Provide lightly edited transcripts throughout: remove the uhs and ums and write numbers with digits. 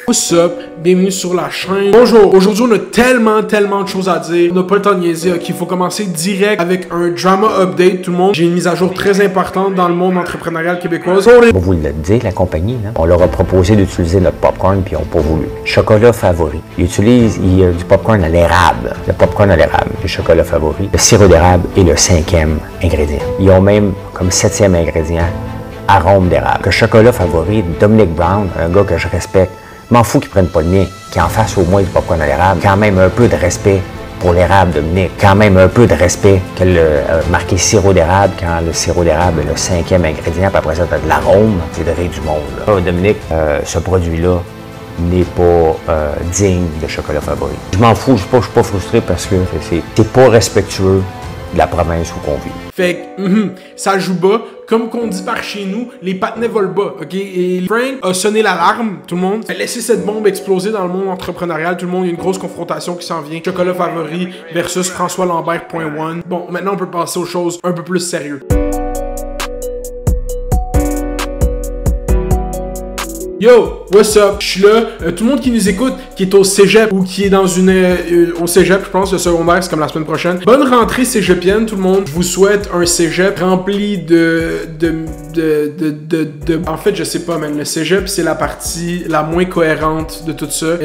What's up? Bienvenue sur la chaîne. Bonjour, aujourd'hui on a tellement de choses à dire. On n'a pas le temps de niaiser, ok? Il faut commencer direct avec un drama update, tout le monde. J'ai une mise à jour très importante dans le monde entrepreneurial québécois. On vous le dit, la compagnie, là, on leur a proposé d'utiliser notre popcorn puis ils n'ont pas voulu. Chocolat favori. Ils utilisent du popcorn à l'érable. Le popcorn à l'érable, le chocolat favori. Le sirop d'érable est le 5e ingrédient. Ils ont même comme 7e ingrédient arôme d'érable. Le chocolat favori, Dominic Brown, un gars que je respecte. M'en fous qu'ils prennent pas le mien, qu'ils en fassent au moins du popcorn à l'érable. Quand même un peu de respect pour l'érable, Dominique. Quand même un peu de respect que le marqué sirop d'érable, quand le sirop d'érable est le 5e ingrédient, puis après ça, tu as de l'arôme, c'est de rire du monde. Là. Dominique, ce produit-là n'est pas digne de chocolat favori. Je m'en fous, je suis pas frustré parce que c'est pas respectueux de la province où on vit. Fait que, ça joue bas. Comme qu'on dit par chez nous, les patinets volent bas, ok? Et Frank a sonné l'alarme, tout le monde. A laissé cette bombe exploser dans le monde entrepreneurial. Tout le monde, il y a une grosse confrontation qui s'en vient. Chocolat favori versus François Lambert.1. Bon, maintenant on peut passer aux choses un peu plus sérieuses. Yo, what's up? Je suis là. Tout le monde qui nous écoute, qui est au cégep ou qui est dans au cégep, je pense, le secondaire, c'est comme la semaine prochaine. Bonne rentrée cégepienne, tout le monde. Je vous souhaite un cégep rempli En fait, je sais pas, man. Le cégep, c'est la partie la moins cohérente de tout ça.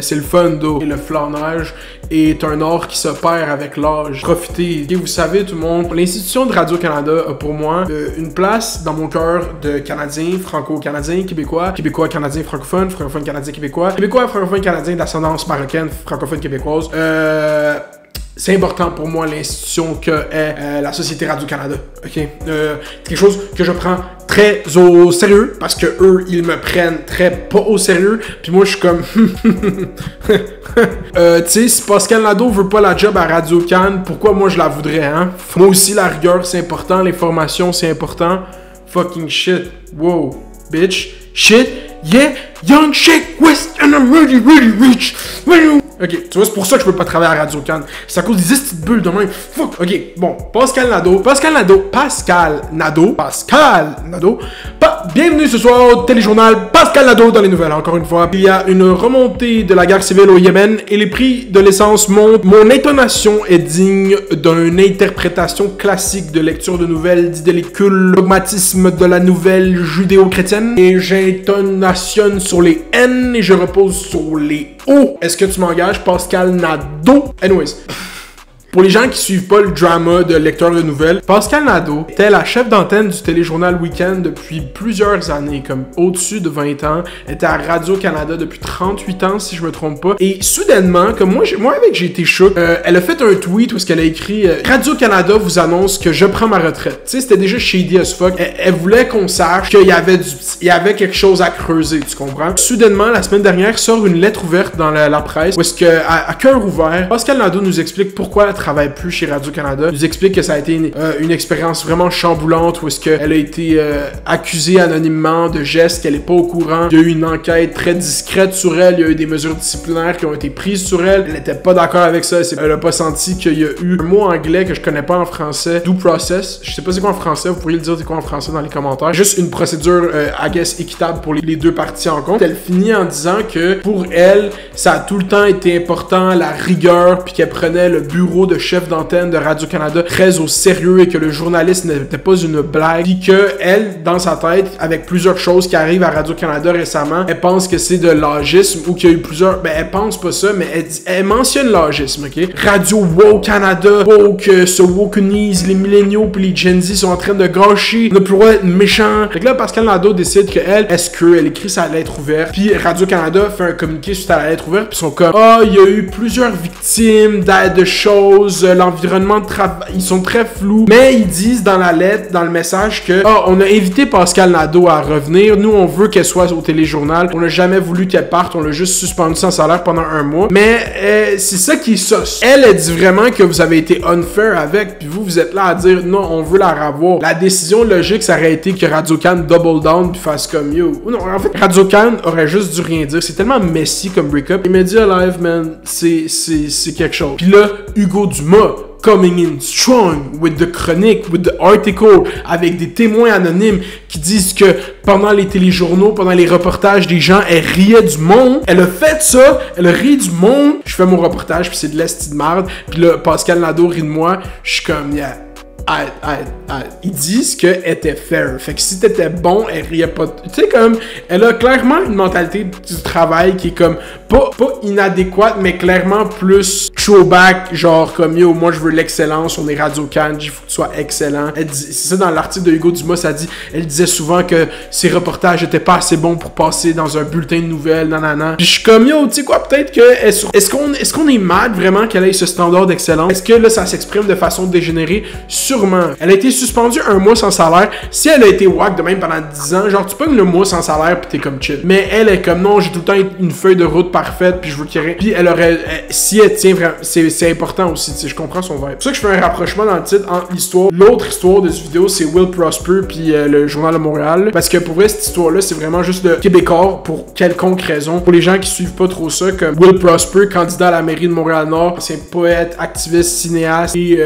C'est le fun d'eau. Et le flanage est un art qui se perd avec l'âge. Profitez. Et vous savez, tout le monde, l'institution de Radio-Canada a pour moi une place dans mon cœur de Canadien, franco-canadien, québécois, canadien, francophone, canadien, québécois, francophone, canadien d'ascendance marocaine, francophone, québécoise. C'est important pour moi l'institution que est la Société Radio-Canada, ok? C'est quelque chose que je prends très au sérieux, parce que eux, ils me prennent très pas au sérieux, puis moi, je suis comme... tu sais, si Pascal Nadeau veut pas la job à Radio-Can, pourquoi moi je la voudrais, hein? Moi aussi, la rigueur, c'est important, l'information, c'est important. Fucking shit. Wow. Bitch. Shit. Yeah. Young Shake West and I'm really rich. Ok, tu vois, c'est pour ça que je peux pas travailler à Radio-Can. C'est à cause des petites bulles de même. Fuck. Ok, bon, Pascal Nadeau. Bienvenue ce soir au téléjournal Pascal Nadeau dans les nouvelles, encore une fois. Il y a une remontée de la guerre civile au Yémen et les prix de l'essence montent. Mon intonation est digne d'une interprétation classique de lecture de nouvelles, d'idélicule dogmatisme de la nouvelle judéo-chrétienne. Et j'intonationne sur les N et je repose sur les O. Est-ce que tu m'engages, Pascal Nadeau? Anyways. Pour les gens qui suivent pas le drama de lecteur de nouvelles, Pascal Nadeau était la chef d'antenne du téléjournal Week-end depuis plusieurs années, comme au-dessus de 20 ans, était à Radio-Canada depuis 38 ans, si je me trompe pas, et soudainement, comme moi avec j'ai été choqué, elle a fait un tweet où ce qu'elle a écrit Radio-Canada vous annonce que je prends ma retraite. Tu sais, c'était déjà shady as fuck. Elle voulait qu'on sache qu'il y avait quelque chose à creuser, tu comprends? Soudainement, la semaine dernière, sort une lettre ouverte dans la presse, où est-ce que, à cœur ouvert, Pascal Nadeau nous explique pourquoi elle travaille plus chez Radio-Canada, nous explique que ça a été une expérience vraiment chamboulante où est-ce qu'elle a été accusée anonymement de gestes qu'elle est pas au courant. Il y a eu une enquête très discrète sur elle, il y a eu des mesures disciplinaires qui ont été prises sur elle. Elle était pas d'accord avec ça, elle a pas senti qu'il y a eu un mot anglais que je connais pas en français, due process. Je sais pas c'est quoi en français, vous pourriez le dire c'est quoi en français dans les commentaires. Juste une procédure, I guess, équitable pour les deux parties en compte. Elle finit en disant que pour elle, ça a tout le temps été important, la rigueur, puis qu'elle prenait le bureau de chef d'antenne de Radio-Canada très au sérieux et que le journaliste n'était pas une blague, puis que elle, dans sa tête, avec plusieurs choses qui arrivent à Radio-Canada récemment, elle pense que c'est de l'agisme ou qu'il y a eu plusieurs... Ben, elle pense pas ça, mais elle mentionne l'agisme, ok? Radio Woke Canada, woke, se wokenise, les milléniaux puis les Gen Z sont en train de gâcher, on n'a plus le droit d'être méchant. Fait que là, Pascal Nadeau décide qu'elle, elle écrit sa lettre ouverte, puis Radio-Canada fait un communiqué suite à la lettre ouverte, puis ils sont comme, il y a eu plusieurs victimes de choses, l'environnement de travail, ils sont très flous, mais ils disent dans la lettre, dans le message que on a invité Pascal Nadeau à revenir, nous on veut qu'elle soit au téléjournal, on n'a jamais voulu qu'elle parte, on l'a juste suspendu sans salaire pendant un mois, mais c'est ça qui est sauce. Elle dit vraiment que vous avez été unfair avec, puis vous êtes là à dire non, on veut la revoir. La décision logique, ça aurait été que Radio-Can double down puis fasse comme yo. Non, en fait, Radio-Can aurait juste dû rien dire, c'est tellement messy comme break-up. Les médias live, man, c'est quelque chose. Puis là, Hugo Dumas coming in strong with the chronique, with the article, avec des témoins anonymes qui disent que pendant les téléjournaux, pendant les reportages des gens, elle riait du monde. Elle a fait ça, elle rit du monde. Je fais mon reportage, puis c'est de l'esti de merde. Puis là, Pascal Nadeau rit de moi. Je suis comme, yeah. Ils disent qu'elle était fair. Fait que si t'étais bon, elle riait pas. Tu sais, comme, elle a clairement une mentalité du travail qui est comme, pas inadéquate, mais clairement plus throwback, genre comme, yo, moi je veux l'excellence, on est Radio-Can, il faut que tu sois excellent. C'est ça dans l'article de Hugo Dumas, ça dit, elle disait souvent que ses reportages étaient pas assez bons pour passer dans un bulletin de nouvelles, nanana. Puis je suis comme, yo, tu sais quoi, peut-être que, est-ce qu'on est mad vraiment qu'elle ait ce standard d'excellence? Est-ce que là, ça s'exprime de façon dégénérée? Sûrement. Elle a été suspendue un mois sans salaire. Si elle a été wack de même pendant 10 ans, genre tu pognes le mois sans salaire pis t'es comme chill. Mais elle est comme non, j'ai tout le temps une feuille de route parfaite puis je veux qu'il y ait rien. Puis elle aurait, si elle tient vraiment, c'est important aussi, tu sais, je comprends son vibe. C'est pour ça que je fais un rapprochement dans le titre entre l'histoire. L'autre histoire de cette vidéo, c'est Will Prosper puis le Journal de Montréal. Parce que pour vrai, cette histoire-là, c'est vraiment juste le Québécois pour quelconque raison. Pour les gens qui suivent pas trop ça, comme Will Prosper, candidat à la mairie de Montréal-Nord, c'est un poète, activiste, cinéaste et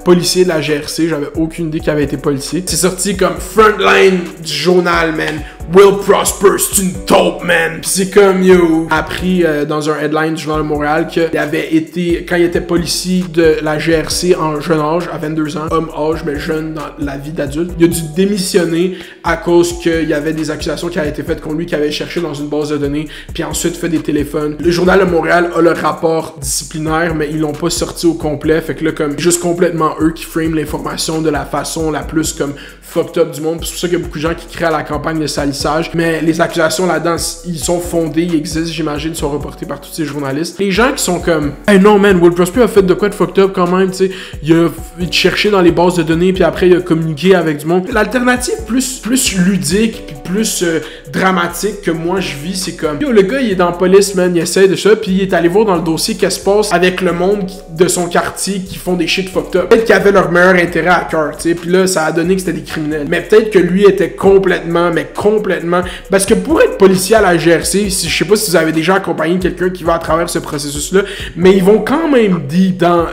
policier de la GRC. J'avais aucune idée qu'il avait été policier. C'est sorti comme frontline du journal, man. Will Prosper, c'est une taupe, man. Pis c'est comme, yo, appris dans un headline du Journal de Montréal qu'il avait été, quand il était policier de la GRC en jeune âge, à 22 ans, homme âge, mais jeune dans la vie d'adulte, il a dû démissionner à cause qu'il y avait des accusations qui avaient été faites contre lui, qu'il avait cherché dans une base de données, puis ensuite fait des téléphones. Le Journal de Montréal a le rapport disciplinaire, mais ils l'ont pas sorti au complet, fait que là, comme, juste complètement eux qui frame l'information de la façon la plus, comme, fucked up du monde. C'est pour ça qu'il y a beaucoup de gens qui créent à la campagne de salissage. Mais les accusations là-dedans, ils sont fondés, ils existent, j'imagine, sont reportés par tous ces journalistes. Les gens qui sont comme, hey non man, Will Prosper a fait de quoi de fucked up quand même, tu sais. Il a cherché dans les bases de données, puis après il a communiqué avec du monde. L'alternative plus ludique, puis plus dramatique que moi je vis, c'est comme, yo, le gars il est dans la police, man, il essaie de ça, puis il est allé voir dans le dossier qu'est-ce qui se passe avec le monde de son quartier qui font des shit fucked up. Peut-être qu'ils avaient leur meilleur intérêt à cœur, tu sais, puis là ça a donné que c'était des criminels. Mais peut-être que lui était complètement, parce que pour être policier à la GRC, si, je sais pas si vous avez déjà accompagné quelqu'un qui va à travers ce processus-là, mais ils vont quand même dire dans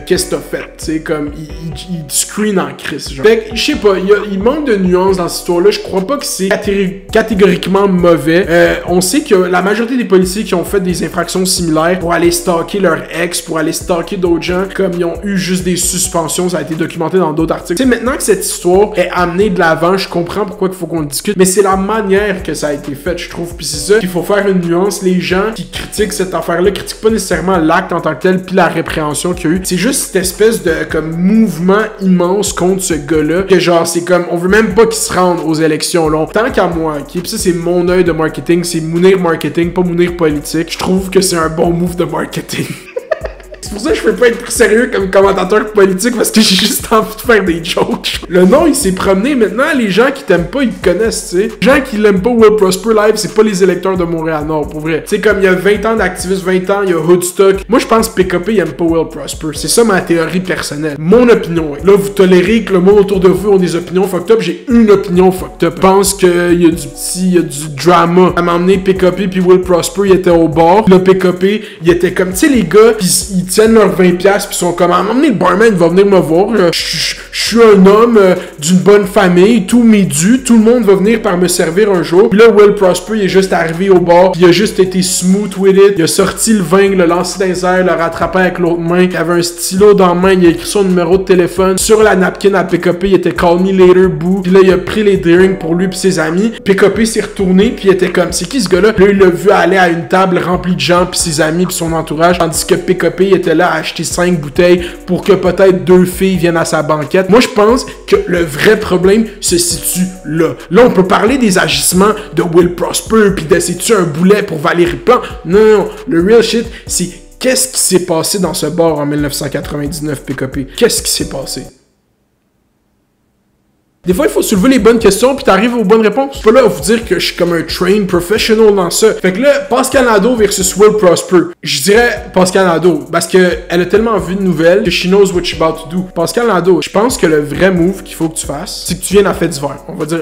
qu'est-ce que t'as fait, tu sais, comme ils screen en crise, genre. Fait que, je sais pas, il manque de nuances dans cette histoire-là, je crois pas que c'est catégoriquement mauvais. On sait que la majorité des policiers qui ont fait des infractions similaires pour aller stalker leur ex, pour aller stalker d'autres gens, comme ils ont eu juste des suspensions, ça a été documenté dans d'autres articles. Tu sais, maintenant que cette histoire est amenée de l'avant, je comprends pourquoi il faut qu'on discute, mais c'est la manière que ça a été fait, je trouve. Puis c'est ça qu'il faut faire une nuance. Les gens qui critiquent cette affaire-là critiquent pas nécessairement l'acte en tant que tel puis la répréhension qu'il y a eu. C'est juste cette espèce de comme mouvement immense contre ce gars-là que genre c'est comme on veut même pas qu'il se rende aux élections là. Tant qu'à moi, ok. Puis ça c'est mon œil de marketing, c'est Mounir marketing, pas Mounir politique. Je trouve que c'est un bon move de marketing. C'est pour ça que je peux pas être plus sérieux comme commentateur politique parce que j'ai juste envie de faire des jokes. Le nom, il s'est promené. Maintenant, les gens qui t'aiment pas, ils te connaissent, tu sais. Les gens qui l'aiment pas, Will Prosper Live, c'est pas les électeurs de Montréal-Nord, pour vrai. Tu sais, comme il y a 20 ans d'activisme, 20 ans, il y a Hoodstock. Moi, je pense que PKP, il aime pas Will Prosper. C'est ça ma théorie personnelle. Mon opinion. Là, vous tolérez que le monde autour de vous ont des opinions fucked up. J'ai une opinion fucked up. Je pense qu'il y a il y a du drama. À m'emmener PKP puis Will Prosper, il était au bar. Le PKP, il était comme, tu sais, les gars, pis ils tiennent leurs 20$ pis sont comme, à m'emmener le barman, il va venir me voir. Je suis un homme d'une bonne famille, tous mes dus, tout le monde va venir par me servir un jour. Puis là, Will Prosper, il est juste arrivé au bar, pis il a juste été smooth with it. Il a sorti le vin, le lancé dans les airs, le rattrapé avec l'autre main. Il avait un stylo dans la main, il a écrit son numéro de téléphone. Sur la napkin à PKP, il était call me later, boo. Puis là, il a pris les drinks pour lui pis ses amis. PKP s'est retourné, puis il était comme, c'est qui ce gars-là? Puis là, il l'a vu aller à une table remplie de gens, puis ses amis, puis son entourage. Tandis que PKP était là à acheter 5 bouteilles pour que peut-être 2 filles viennent à sa banquette. Moi, je pense que le vrai problème se situe là. Là, on peut parler des agissements de Will Prosper, puis de c'est-tu un boulet pour Valérie Plante? Non, le real shit, c'est qu'est-ce qui s'est passé dans ce bar en 1999, PKP? Qu'est-ce qui s'est passé? Des fois, il faut soulever les bonnes questions puis t'arrives aux bonnes réponses. Je suis pas là à vous dire que je suis comme un trained professional dans ça. Fait que là, Pascal Nadeau versus Will Prosper. Je dirais Pascal Nadeau parce que elle a tellement vu de nouvelles que she knows what she's about to do. Pascal Nadeau, je pense que le vrai move qu'il faut que tu fasses, c'est que tu viennes à Fait divers. On va dire,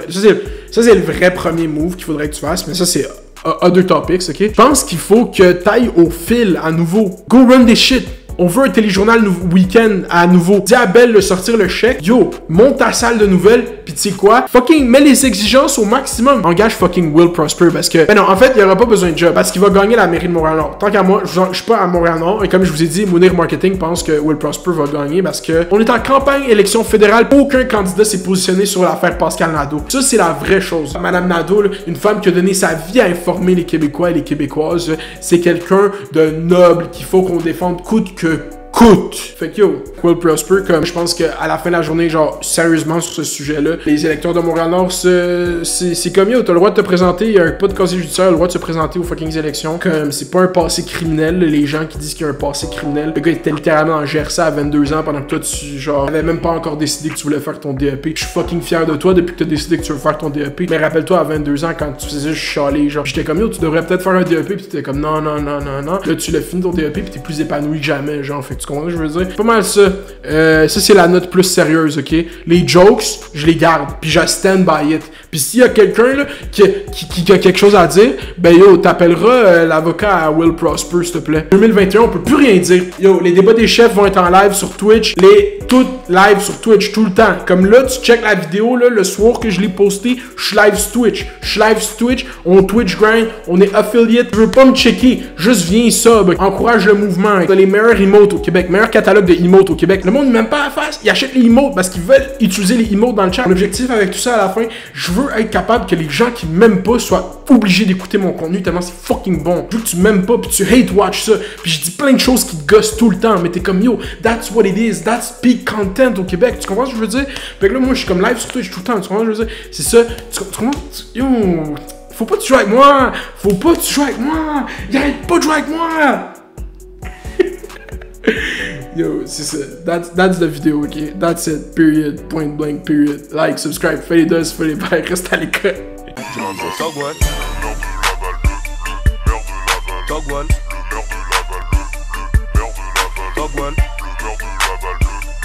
ça c'est le vrai premier move qu'il faudrait que tu fasses, mais ça c'est other topics, ok? Je pense qu'il faut que t'ailles au fil à nouveau. Go run des shit. On veut un téléjournal week-end à nouveau. Dis à Belle de sortir le chèque. Yo, monte ta salle de nouvelles. Puis tu sais quoi? Fucking mets les exigences au maximum. Engage fucking Will Prosper parce que... Ben non, en fait, il n'y aura pas besoin de job parce qu'il va gagner la mairie de Montréal-Nord. Tant qu'à moi, je suis pas à Montréal-Nord. Et comme je vous ai dit, Mounir Marketing pense que Will Prosper va gagner parce que on est en campagne élection fédérale. Aucun candidat s'est positionné sur l'affaire Pascal Nadeau. Ça, c'est la vraie chose. Madame Nadeau, là, une femme qui a donné sa vie à informer les Québécois et les Québécoises, c'est quelqu'un de noble qu'il faut qu'on défende coûte que coûte. Fait que yo, Will Prosper, comme je pense qu'à la fin de la journée, genre, sérieusement sur ce sujet-là, les électeurs de Montréal-Nord, c'est comme yo, t'as le droit de te présenter, il y a pas de casier judiciaire, le droit de se présenter aux fucking élections. Comme c'est pas un passé criminel, les gens qui disent qu'il y a un passé criminel. Le gars était littéralement en GRC à 22 ans pendant que toi, tu, genre, t'avais même pas encore décidé que tu voulais faire ton DEP. Je suis fucking fier de toi depuis que t'as décidé que tu veux faire ton DEP. Mais rappelle-toi, à 22 ans, quand tu faisais juste chialer, genre, j'étais comme yo, tu devrais peut-être faire un DEP, pis t'étais comme non. Là, tu l'as fini ton DEP, pis t'es plus épanoui que jamais, genre, fait que tu comprends ce que je veux dire? Pas mal ça. Ça, c'est la note plus sérieuse, ok? Les jokes, je les garde, puis je stand by it. Puis s'il y a quelqu'un là qui a quelque chose à dire, ben yo, t'appelleras l'avocat à Will Prosper, s'il te plaît. 2021, on peut plus rien dire. Yo, les débats des chefs vont être en live sur Twitch. Tout live sur Twitch tout le temps. Comme là, tu check la vidéo là, le soir que je l'ai posté, je suis live sur Twitch. On Twitch grind, on est affiliate. Tu veux pas me checker, juste viens sub. Encourage le mouvement. T'as les meilleurs emotes au Québec, meilleur catalogue de emotes au Québec. Le monde n'aime pas la face, ils achètent les emotes parce qu'ils veulent utiliser les emotes dans le chat. Mon objectif avec tout ça à la fin, je veux être capable que les gens qui m'aiment pas soient obligés d'écouter mon contenu tellement c'est fucking bon. Je veux que tu m'aimes pas puis tu hate watch ça. Puis je dis plein de choses qui te gossent tout le temps, mais t'es comme yo, that's what it is, that's peak content au Québec. Tu comprends ce que je veux dire? Fait que là, moi, je suis comme live sur Twitch tout le temps. Tu comprends ce que je veux dire? C'est ça. Tu comprends? Yo, faut pas que tu joues avec moi. Il arrête pas de jouer avec moi. Yo, c'est ça. That's the vidéo, ok? That's it. Period. Point blank. Period. Like, subscribe. Fais les doses, fais les bails. Reste à l'école. Dog one.